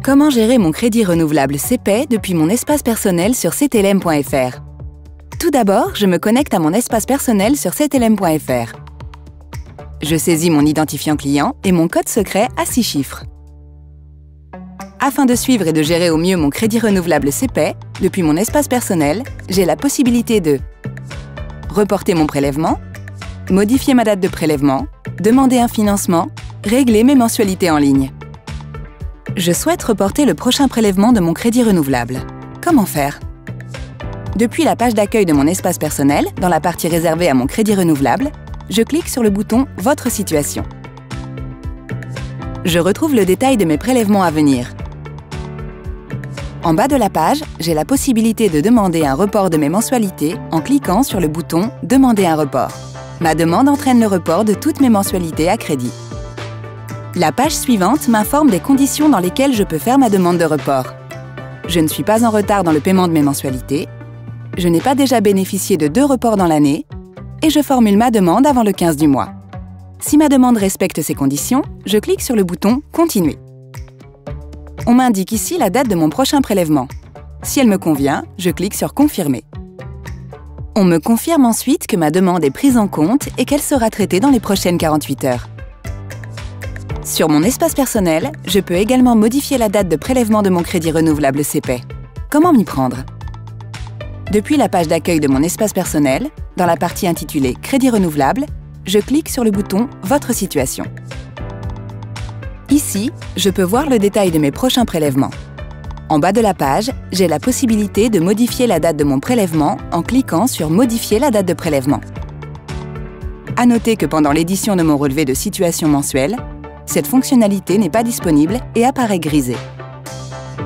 Comment gérer mon crédit renouvelable CPAY depuis mon espace personnel sur ctlm.fr? Tout d'abord, je me connecte à mon espace personnel sur ctlm.fr. Je saisis mon identifiant client et mon code secret à 6 chiffres. Afin de suivre et de gérer au mieux mon crédit renouvelable CPAY, depuis mon espace personnel, j'ai la possibilité de reporter mon prélèvement, modifier ma date de prélèvement, demander un financement, régler mes mensualités en ligne. Je souhaite reporter le prochain prélèvement de mon crédit renouvelable. Comment faire? Depuis la page d'accueil de mon espace personnel, dans la partie réservée à mon crédit renouvelable, je clique sur le bouton « Votre situation ». Je retrouve le détail de mes prélèvements à venir. En bas de la page, j'ai la possibilité de demander un report de mes mensualités en cliquant sur le bouton « Demander un report ». Ma demande entraîne le report de toutes mes mensualités à crédit. La page suivante m'informe des conditions dans lesquelles je peux faire ma demande de report. Je ne suis pas en retard dans le paiement de mes mensualités, je n'ai pas déjà bénéficié de 2 reports dans l'année et je formule ma demande avant le 15 du mois. Si ma demande respecte ces conditions, je clique sur le bouton « Continuer ». On m'indique ici la date de mon prochain prélèvement. Si elle me convient, je clique sur « Confirmer ». On me confirme ensuite que ma demande est prise en compte et qu'elle sera traitée dans les prochaines 48 heures. Sur mon espace personnel, je peux également modifier la date de prélèvement de mon crédit renouvelable CPAY. Comment m'y prendre? Depuis la page d'accueil de mon espace personnel, dans la partie intitulée « Crédit renouvelable », je clique sur le bouton « Votre situation ». Ici, je peux voir le détail de mes prochains prélèvements. En bas de la page, j'ai la possibilité de modifier la date de mon prélèvement en cliquant sur « Modifier la date de prélèvement ». À noter que pendant l'édition de mon relevé de situation mensuel, cette fonctionnalité n'est pas disponible et apparaît grisée.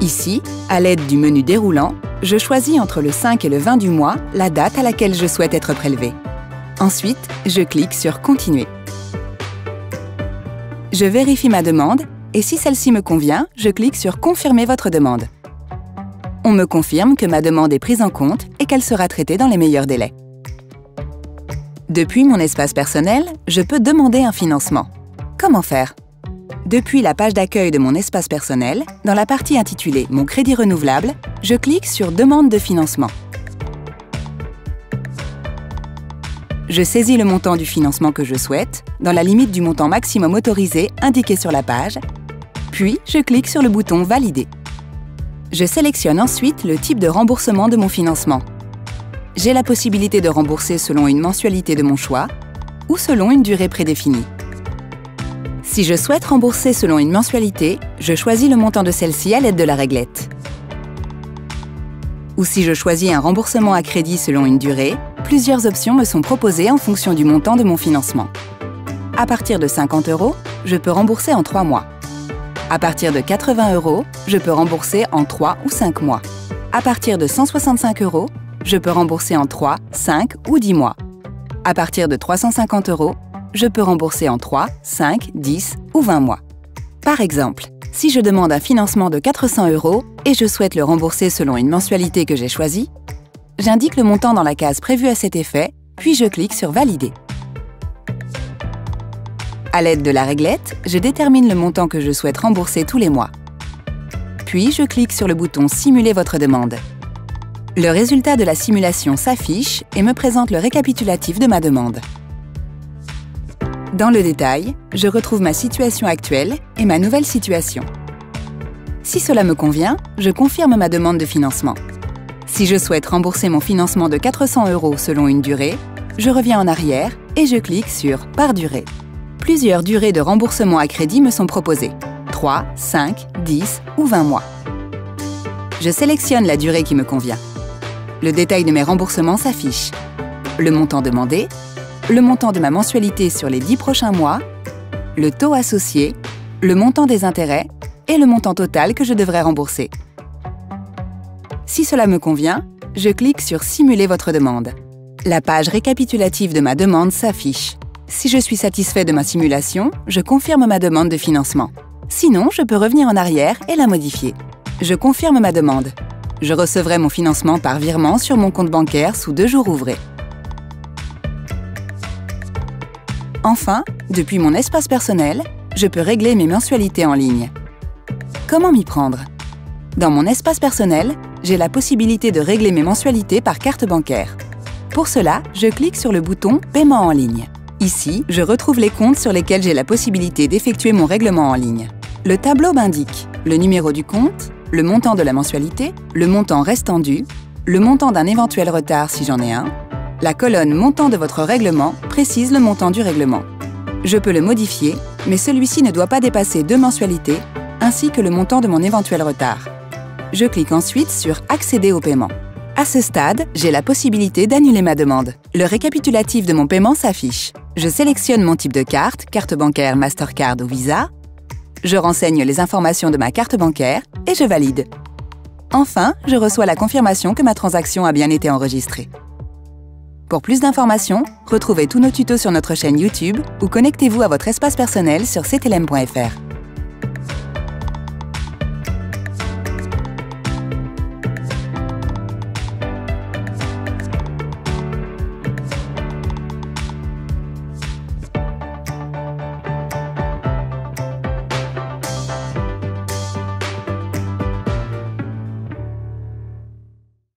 Ici, à l'aide du menu déroulant, je choisis entre le 5 et le 20 du mois la date à laquelle je souhaite être prélevé. Ensuite, je clique sur « Continuer ». Je vérifie ma demande et si celle-ci me convient, je clique sur « Confirmer votre demande ». On me confirme que ma demande est prise en compte et qu'elle sera traitée dans les meilleurs délais. Depuis mon espace personnel, je peux demander un financement. Comment faire? Depuis la page d'accueil de mon espace personnel, dans la partie intitulée « Mon crédit renouvelable », je clique sur « Demande de financement ». Je saisis le montant du financement que je souhaite, dans la limite du montant maximum autorisé indiqué sur la page, puis je clique sur le bouton « Valider ». Je sélectionne ensuite le type de remboursement de mon financement. J'ai la possibilité de rembourser selon une mensualité de mon choix ou selon une durée prédéfinie. Si je souhaite rembourser selon une mensualité, je choisis le montant de celle-ci à l'aide de la réglette. Ou si je choisis un remboursement à crédit selon une durée, plusieurs options me sont proposées en fonction du montant de mon financement. À partir de 50 €, je peux rembourser en 3 mois. À partir de 80 €, je peux rembourser en 3 ou 5 mois. À partir de 165 €, je peux rembourser en 3, 5 ou 10 mois. À partir de 350 €, je peux rembourser en 3, 5, 10 ou 20 mois. Par exemple, si je demande un financement de 400 € et je souhaite le rembourser selon une mensualité que j'ai choisie, j'indique le montant dans la case prévue à cet effet, puis je clique sur « Valider ». À l'aide de la réglette, je détermine le montant que je souhaite rembourser tous les mois. Puis je clique sur le bouton « Simuler votre demande ». Le résultat de la simulation s'affiche et me présente le récapitulatif de ma demande. Dans le détail, je retrouve ma situation actuelle et ma nouvelle situation. Si cela me convient, je confirme ma demande de financement. Si je souhaite rembourser mon financement de 400 € selon une durée, je reviens en arrière et je clique sur « Par durée ». Plusieurs durées de remboursement à crédit me sont proposées, 3, 5, 10 ou 20 mois. Je sélectionne la durée qui me convient. Le détail de mes remboursements s'affiche. Le montant demandé, le montant de ma mensualité sur les 10 prochains mois, le taux associé, le montant des intérêts et le montant total que je devrais rembourser. Si cela me convient, je clique sur « Simuler votre demande ». La page récapitulative de ma demande s'affiche. Si je suis satisfait de ma simulation, je confirme ma demande de financement. Sinon, je peux revenir en arrière et la modifier. Je confirme ma demande. Je recevrai mon financement par virement sur mon compte bancaire sous 2 jours ouvrés. Enfin, depuis mon espace personnel, je peux régler mes mensualités en ligne. Comment m'y prendre? Dans mon espace personnel, j'ai la possibilité de régler mes mensualités par carte bancaire. Pour cela, je clique sur le bouton « Paiement en ligne ». Ici, je retrouve les comptes sur lesquels j'ai la possibilité d'effectuer mon règlement en ligne. Le tableau m'indique le numéro du compte, le montant de la mensualité, le montant restant dû, le montant d'un éventuel retard si j'en ai un. La colonne « Montant de votre règlement » précise le montant du règlement. Je peux le modifier, mais celui-ci ne doit pas dépasser 2 mensualités, ainsi que le montant de mon éventuel retard. Je clique ensuite sur « Accéder au paiement ». À ce stade, j'ai la possibilité d'annuler ma demande. Le récapitulatif de mon paiement s'affiche. Je sélectionne mon type de carte, carte bancaire Mastercard ou Visa. Je renseigne les informations de ma carte bancaire et je valide. Enfin, je reçois la confirmation que ma transaction a bien été enregistrée. Pour plus d'informations, retrouvez tous nos tutos sur notre chaîne YouTube ou connectez-vous à votre espace personnel sur ctlm.fr.